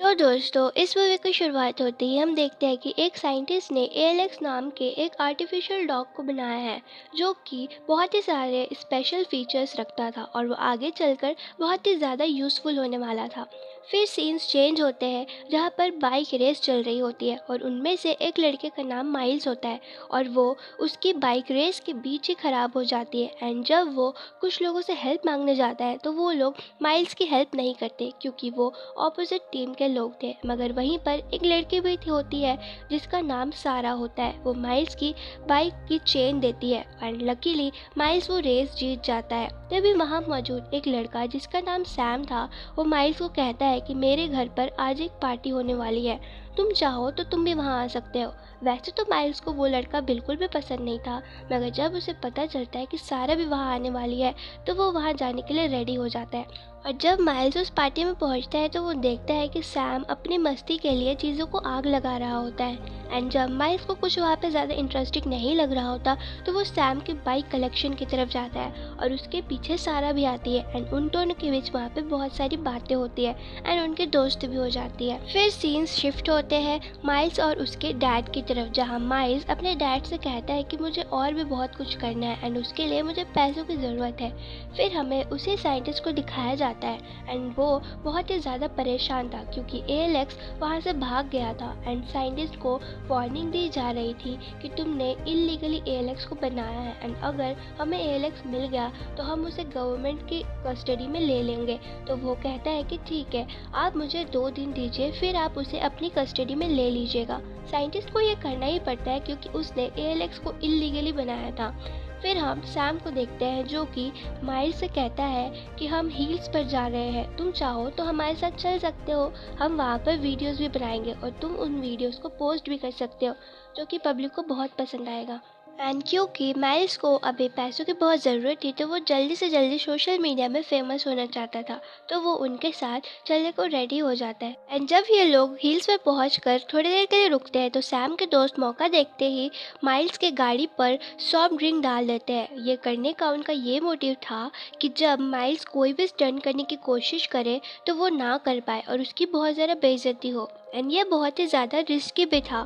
तो दोस्तों इस मूवी की शुरुआत होते ही हम देखते हैं कि एक साइंटिस्ट ने एएलएक्स नाम के एक आर्टिफिशियल डॉग को बनाया है जो कि बहुत ही सारे स्पेशल फीचर्स रखता था और वो आगे चलकर बहुत ही ज़्यादा यूज़फुल होने वाला था। फिर सीन्स चेंज होते हैं जहाँ पर बाइक रेस चल रही होती है और उनमें से एक लड़के का नाम माइल्स होता है और वो उसकी बाइक रेस के बीच ही ख़राब हो जाती है। एंड जब वो कुछ लोगों से हेल्प मांगने जाता है तो वो लोग माइल्स की हेल्प नहीं करते क्योंकि वो ऑपोजिट टीम के लोग थे। मगर वहीं पर एक लड़की भी थी होती है जिसका नाम सारा होता है। वो माइल्स की बाइक की चेन देती है एंड लकीली माइल्स वो रेस जीत जाता है। तभी वहाँ मौजूद एक लड़का जिसका नाम सैम था वो माइल्स को कहता है कि मेरे घर पर आज एक पार्टी होने वाली है, तुम चाहो तो तुम भी वहाँ आ सकते हो। वैसे तो माइल्स को वो लड़का बिल्कुल भी पसंद नहीं था, मगर जब उसे पता चलता है कि सारा भी वहाँ आने वाली है तो वो वहाँ जाने के लिए रेडी हो जाता है। और जब माइल्स उस पार्टी में पहुंचता है तो वो देखता है कि सैम अपनी मस्ती के लिए चीज़ों को आग लगा रहा होता है। एंड जब माइल्स को कुछ वहाँ पे ज़्यादा इंटरेस्टिंग नहीं लग रहा होता तो वो सैम की बाइक कलेक्शन की तरफ जाता है और उसके पीछे सारा भी आती है। एंड उन दोनों के बीच वहाँ पे बहुत सारी बातें होती है एंड उनके दोस्त भी हो जाती है। फिर सीन्स शिफ्ट होते हैं माइल्स और उसके डैड की तरफ, जहाँ माइल्स अपने डैड से कहता है कि मुझे और भी बहुत कुछ करना है एंड उसके लिए मुझे पैसों की ज़रूरत है। फिर हमें उसी साइंटिस्ट को दिखाया जाता है एंड वो बहुत ही ज़्यादा परेशान था क्योंकि एएलएक्स वहाँ से भाग गया था। एंड साइंटिस्ट को वार्निंग दी जा रही थी कि तुमने इलीगली एएलएक्स को बनाया है एंड अगर हमें एएलएक्स मिल गया तो हम उसे गवर्नमेंट की कस्टडी में ले लेंगे। तो वो कहता है कि ठीक है, आप मुझे 2 दिन दीजिए, फिर आप उसे अपनी कस्टडी में ले लीजिएगा। साइंटिस्ट को ये करना ही पड़ता है क्योंकि उसने एएलएक्स को इलीगली बनाया था। फिर हम सैम को देखते हैं जो कि माइल्स से कहता है कि हम हिल्स पर जा रहे हैं, तुम चाहो तो हमारे साथ चल सकते हो, हम वहाँ पर वीडियोस भी बनाएंगे और तुम उन वीडियोस को पोस्ट भी कर सकते हो जो कि पब्लिक को बहुत पसंद आएगा। एंड क्योंकि माइल्स को अभी पैसों की बहुत ज़रूरत थी तो वो जल्दी से जल्दी सोशल मीडिया में फेमस होना चाहता था, तो वो उनके साथ चलने को रेडी हो जाता है। एंड जब ये लोग हिल्स पे पहुंचकर थोड़ी देर के लिए रुकते हैं तो सैम के दोस्त मौका देखते ही माइल्स के गाड़ी पर सॉफ्ट ड्रिंक डाल देते हैं। ये करने का उनका ये मोटिव था कि जब माइल्स कोई भी स्टंट करने की कोशिश करे तो वो ना कर पाए और उसकी बहुत ज़्यादा बेइज्जती हो। एंड ये बहुत ही ज़्यादा रिस्की भी था।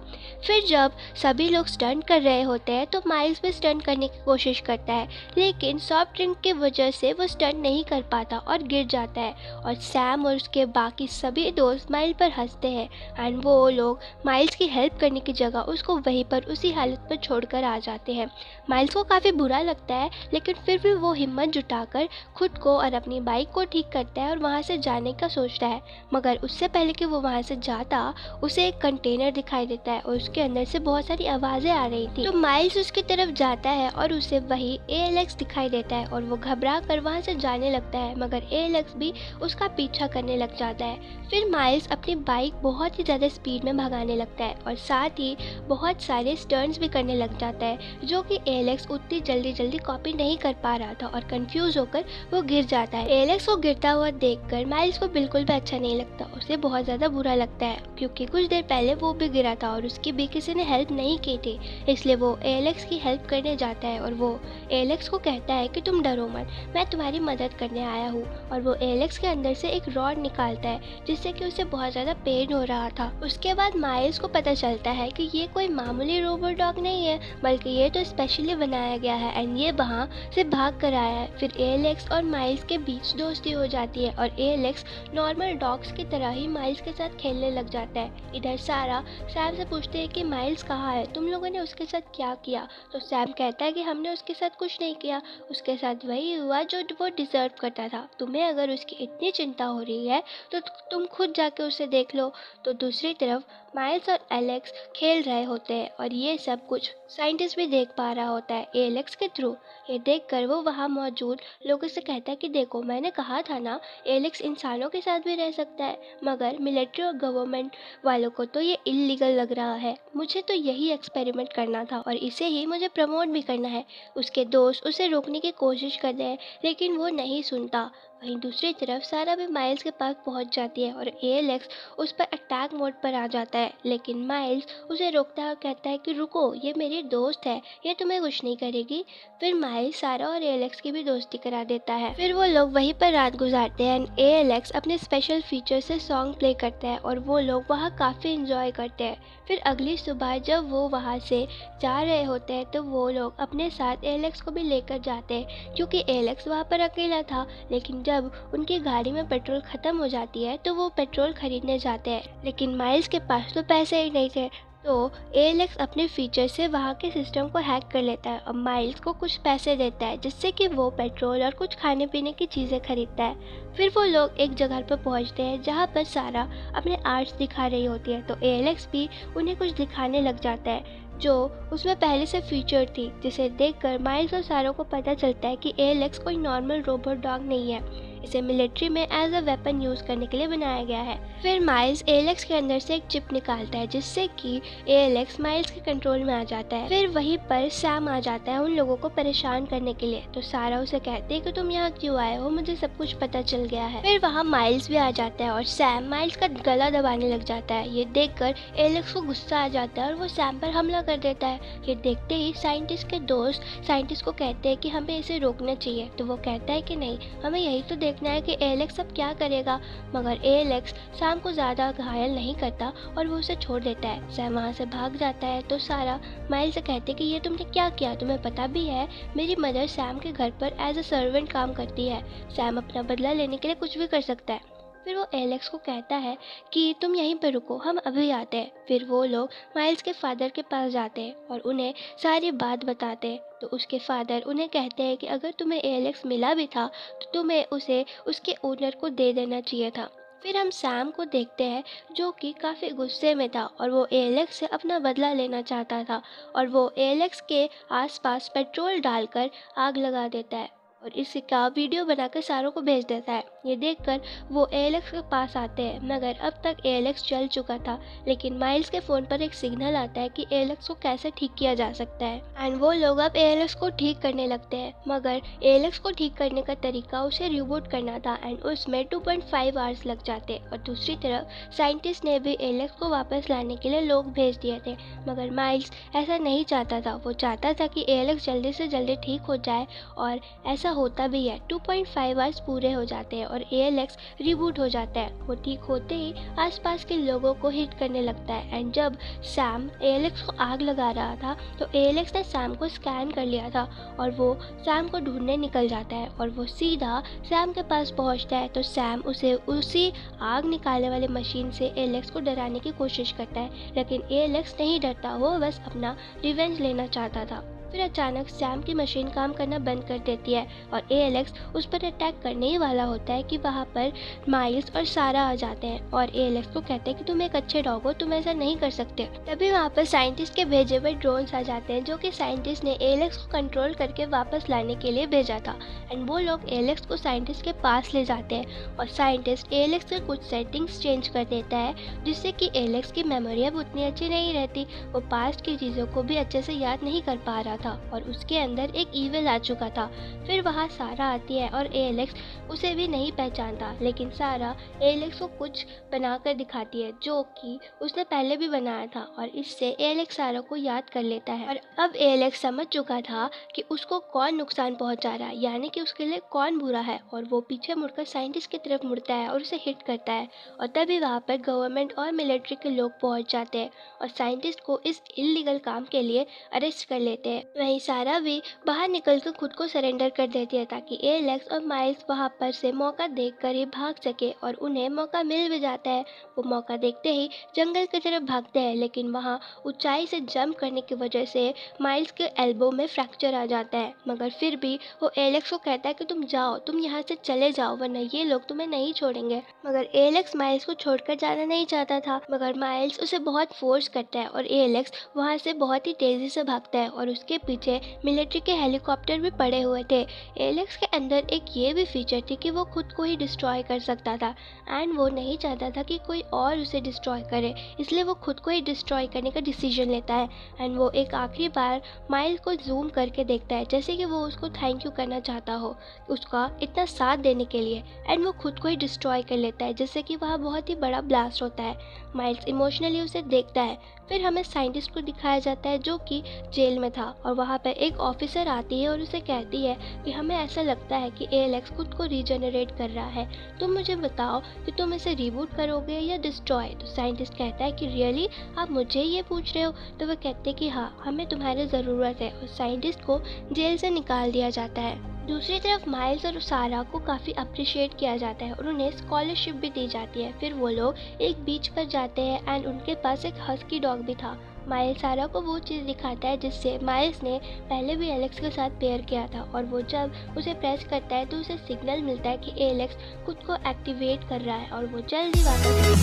फिर जब सभी लोग स्टंट कर रहे होते हैं तो माइल्स भी स्टंट करने की कोशिश करता है, लेकिन सॉफ्ट ड्रिंक की वजह से वो स्टंट नहीं कर पाता और गिर जाता है। और सैम और उसके बाकी सभी दोस्त माइल पर हंसते हैं एंड वो लोग माइल्स की हेल्प करने की जगह उसको वहीं पर उसी हालत पर छोड़कर आ जाते हैं। माइल्स को काफ़ी बुरा लगता है लेकिन फिर भी वो हिम्मत जुटाकर खुद को और अपनी बाइक को ठीक करता है और वहाँ से जाने का सोचता है। मगर उससे पहले कि वो वहाँ से जाता उसे एक कंटेनर दिखाई देता है और उसके अंदर से बहुत सारी आवाज़ें आ रही थी। तो माइल्स उसकी तरफ जाता है और उसे वही एएलएक्स दिखाई देता है और वो घबरा कर वहाँ से जाने लगता है, मगर एएलएक्स भी उसका पीछा करने लग जाता है। फिर माइल्स अपनी बाइक बहुत ही ज़्यादा स्पीड में भगाने लगता है और साथ ही बहुत सारे स्टर्न्स भी करने लग जाता है जो कि एएलएक्स उतनी जल्दी जल्दी कॉपी नहीं कर पा रहा था और कंफ्यूज होकर वो गिर जाता है। एएलएक्स को गिरता हुआ देखकर माइल्स को बिल्कुल भी अच्छा नहीं लगता, उसे बहुत ज़्यादा बुरा लगता है क्योंकि कुछ देर पहले वो भी गिरा था और उसकी भी किसी ने हेल्प नहीं की थी। इसलिए वो एलेक्स की हेल्प करने जाता है और वो एलेक्स को कहता है कि तुम डरो मत, मैं तुम्हारी मदद करने आया हूँ। और वो एलेक्स के अंदर से एक रॉड निकालता है जिससे कि उसे बहुत ज़्यादा पेन हो रहा था। उसके बाद माइल्स को पता चलता है कि ये कोई मामूली रोबोट डॉग नहीं है बल्कि ये तो स्पेशली बनाया गया है एंड ये वहाँ से भाग कर आया है। फिर एलेक्स और माइल्स के बीच दोस्ती हो जाती है और एलेक्स नॉर्मल डॉग्स की तरह ही माइल्स के साथ खेलने लग जाता है। इधर सारा सैम से पूछते हैं कि माइल्स कहाँ है, तुम लोगों ने उसके साथ क्या किया। तो सैम कहता है कि हमने उसके साथ कुछ नहीं किया, उसके साथ वही हुआ जो वो डिज़र्व करता था। तुम्हें अगर उसकी इतनी चिंता हो रही है तो तुम खुद जाके उसे देख लो। तो दूसरी तरफ माइल्स और एलेक्स खेल रहे होते हैं और ये सब कुछ साइंटिस्ट भी देख पा रहा होता है एलेक्स के थ्रू। ये देखकर वो वहाँ मौजूद लोगों से कहता है कि देखो, मैंने कहा था ना, एलेक्स इंसानों के साथ भी रह सकता है, मगर मिलिट्री और गवर्नमेंट वालों को तो ये इल्लीगल लग रहा है। मुझे तो यही एक्सपेरिमेंट करना था और इसे ही मुझे प्रमोट भी करना है। उसके दोस्त उसे रोकने की कोशिश कर रहे हैं लेकिन वो नहीं सुनता। वहीं दूसरी तरफ सारा भी माइल्स के पास पहुंच जाती है और एलेक्स उस पर अटैक मोड पर आ जाता है, लेकिन माइल्स उसे रोकता है और कहता है कि रुको, ये मेरी दोस्त है, ये तुम्हें कुछ नहीं करेगी। फिर माइल्स सारा और एलेक्स की भी दोस्ती करा देता है। फिर वो लोग वहीं पर रात गुजारते हैं एंड एलेक्स अपने स्पेशल फीचर से सॉन्ग प्ले करता है और वो लोग वहाँ काफ़ी इंजॉय करते हैं। फिर अगली सुबह जब वो वहाँ से जा रहे होते हैं तो वो लोग अपने साथ एलेक्स को भी लेकर जाते हैं, क्योंकि एलेक्स वहाँ पर अकेला था। लेकिन जब उनकी गाड़ी में पेट्रोल ख़त्म हो जाती है तो वो पेट्रोल खरीदने जाते हैं, लेकिन माइल्स के पास तो पैसे ही नहीं थे। तो एलेक्स अपने फीचर से वहाँ के सिस्टम को हैक कर लेता है और माइल्स को कुछ पैसे देता है, जिससे कि वो पेट्रोल और कुछ खाने पीने की चीज़ें खरीदता है। फिर वो लोग एक जगह पर पहुँचते हैं जहाँ पर सारा अपने आर्ट्स दिखा रही होती है, तो एलेक्स भी उन्हें कुछ दिखाने लग जाता है जो उसमें पहले से फीचर थी, जिसे देखकर माइल्स और सारा को पता चलता है कि एलेक्स कोई नॉर्मल रोबोट डॉग नहीं है, इसे मिलिट्री में एज अ वेपन यूज़ करने के लिए बनाया गया है। फिर माइल्स एलेक्स के अंदर से एक चिप निकालता है, जिससे कि एलेक्स माइल्स के कंट्रोल में आ जाता है। फिर वहीं पर सैम आ जाता है उन लोगों को परेशान करने के लिए, तो सारा उसे कहती है कि तुम यहाँ क्यों आए हो, मुझे सब कुछ पता चल गया है। फिर वहाँ माइल्स भी आ जाता है और सैम माइल्स का गला दबाने लग जाता है। ये देखकर एलेक्स को गुस्सा आ जाता है और वो सैम पर हमला कर देता है। ये देखते ही साइंटिस्ट के दोस्त साइंटिस्ट को कहते हैं कि हमें इसे रोकना चाहिए, तो वो कहता है कि नहीं, हमें यही तो देखना है कि एलेक्स अब क्या करेगा। मगर एलेक्स सैम को ज़्यादा घायल नहीं करता और वो उसे छोड़ देता है। सैम वहाँ से भाग जाता है तो सारा माइल्स से कहते कि ये तुमने क्या किया, तुम्हें पता भी है मेरी मदर सैम के घर पर एज अ सर्वेंट काम करती है, सैम अपना बदला लेने के लिए कुछ भी कर सकता है। फिर वो एलेक्स को कहता है कि तुम यहीं पर रुको, हम अभी आते हैं। फिर वो लोग माइल्स के फादर के पास जाते हैं और उन्हें सारी बात बताते हैं, तो उसके फादर उन्हें कहते हैं कि अगर तुम्हें एलेक्स मिला भी था तो तुम्हें उसे उसके ओनर को दे देना चाहिए था। फिर हम सैम को देखते हैं जो कि काफ़ी गुस्से में था और वो एलेक्स से अपना बदला लेना चाहता था और वो एलेक्स के आसपास पेट्रोल डालकर आग लगा देता है और इसका वीडियो बनाकर सारों को भेज देता है। ये देखकर वो एलेक्स के पास आते हैं, मगर अब तक एलेक्स चल चुका था। लेकिन माइल्स के फ़ोन पर एक सिग्नल आता है कि एलेक्स को कैसे ठीक किया जा सकता है एंड वो लोग अब एलेक्स को ठीक करने लगते हैं। मगर एलेक्स को ठीक करने का तरीका उसे रिबूट करना था एंड उसमें 2.5 आवर्स लग जाते। और दूसरी तरफ साइंटिस्ट ने भी एलेक्स को वापस लाने के लिए लोग भेज दिए थे, मगर माइल्स ऐसा नहीं चाहता था। वो चाहता था कि एलेक्स जल्दी से जल्दी ठीक हो जाए और ऐसा होता भी है। 2.5 आवर्स पूरे हो जाते हैं और एलेक्स रिबूट हो जाता है। वो ठीक होते ही आसपास के लोगों को हिट करने लगता है एंड जब सैम एलेक्स को आग लगा रहा था तो एलेक्स ने सैम को स्कैन कर लिया था और वो सैम को ढूंढने निकल जाता है और वो सीधा सैम के पास पहुंचता है तो सैम उसे उसी आग निकालने वाली मशीन से एलेक्स को डराने की कोशिश करता है, लेकिन एलेक्स नहीं डरता, वो बस अपना रिवेंज लेना चाहता था। फिर अचानक सैम की मशीन काम करना बंद कर देती है और एलेक्स उस पर अटैक करने ही वाला होता है कि वहाँ पर माइल्स और सारा आ जाते हैं और एलेक्स को कहते हैं कि तुम एक अच्छे डॉग हो, तुम ऐसा नहीं कर सकते। तभी वहाँ पर साइंटिस्ट के भेजे हुए ड्रोन्स आ जाते हैं, जो कि साइंटिस्ट ने एलेक्स को कंट्रोल करके वापस लाने के लिए भेजा था एंड वो लोग एलेक्स को साइंटिस्ट के पास ले जाते हैं और साइंटिस्ट एलेक्स के कुछ सेटिंग्स चेंज कर देता है, जिससे कि एलेक्स की मेमोरी अब उतनी अच्छी नहीं रहती। वो पास्ट की चीज़ों को भी अच्छे से याद नहीं कर पा रहा था और उसके अंदर एक ईविल आ चुका था। फिर वहाँ सारा आती है और एलेक्स उसे भी नहीं पहचानता, लेकिन सारा एलेक्स को कुछ बनाकर दिखाती है जो कि उसने पहले भी बनाया था और इससे एलेक्स सारा को याद कर लेता है। और अब एलेक्स समझ चुका था कि उसको कौन नुकसान पहुंचा रहा है, यानी कि उसके लिए कौन बुरा है, और वो पीछे मुड़कर साइंटिस्ट की तरफ मुड़ता है और उसे हिट करता है। और तभी वहाँ पर गवर्नमेंट और मिलिट्री के लोग पहुँच जाते हैं और साइंटिस्ट को इस इलीगल काम के लिए अरेस्ट कर लेते हैं। वहीं सारा भी बाहर निकलकर खुद को सरेंडर कर देती है ताकि एलेक्स और माइल्स वहाँ पर से मौका देखकर ही भाग सके और उन्हें मौका मिल भी जाता है। वो मौका देखते ही जंगल की तरफ भागते हैं, लेकिन वहाँ ऊंचाई से जंप करने की वजह से माइल्स के एल्बो में फ्रैक्चर आ जाता है। मगर फिर भी वो एलेक्स को कहता है कि तुम जाओ, तुम यहाँ से चले जाओ, वरना ये लोग तुम्हें नहीं छोड़ेंगे। मगर एलेक्स माइल्स को छोड़कर जाना नहीं चाहता था, मगर माइल्स उसे बहुत फोर्स करता है और एलेक्स वहाँ से बहुत ही तेज़ी से भागता है और उसके पीछे मिलिट्री के हेलीकॉप्टर भी पड़े हुए थे। एलेक्स के अंदर एक ये भी फीचर थी कि वो खुद को ही डिस्ट्रॉय कर सकता था एंड वो नहीं चाहता था कि कोई और उसे डिस्ट्रॉय करे, इसलिए वो खुद को ही डिस्ट्रॉय करने का डिसीजन लेता है। एंड वो एक आखिरी बार माइल्स को जूम करके देखता है, जैसे कि वो उसको थैंक यू करना चाहता हो उसका इतना साथ देने के लिए, एंड वो खुद को ही डिस्ट्रॉय कर लेता है, जिससे कि वहाँ बहुत ही बड़ा ब्लास्ट होता है। माइल्स इमोशनली उसे देखता है। फिर हमें साइंटिस्ट को दिखाया जाता है जो कि जेल में था, और वहाँ पर एक ऑफिसर आती है और उसे कहती है कि हमें ऐसा लगता है कि एलेक्स खुद को रीजनरेट कर रहा है, तुम मुझे बताओ कि तुम इसे रिबूट करोगे या डिस्ट्रॉय। तो साइंटिस्ट कहता है कि रियली आप मुझे ये पूछ रहे हो। तो वो कहते हैं कि हाँ, हमें तुम्हारी ज़रूरत है, और साइंटिस्ट को जेल से निकाल दिया जाता है। दूसरी तरफ माइल्स और सारा को काफ़ी अप्रिशिएट किया जाता है और उन्हें स्कॉलरशिप भी दी जाती है। फिर वो लोग एक बीच पर जाते हैं एंड उनके पास एक हस्की डॉग भी था। माइल्स सारा को वो चीज़ दिखाता है जिससे माइल्स ने पहले भी एलेक्स के साथ पेयर किया था, और वो जब उसे प्रेस करता है तो उसे सिग्नल मिलता है कि एलेक्स खुद को एक्टिवेट कर रहा है, और वो जल्दी वापस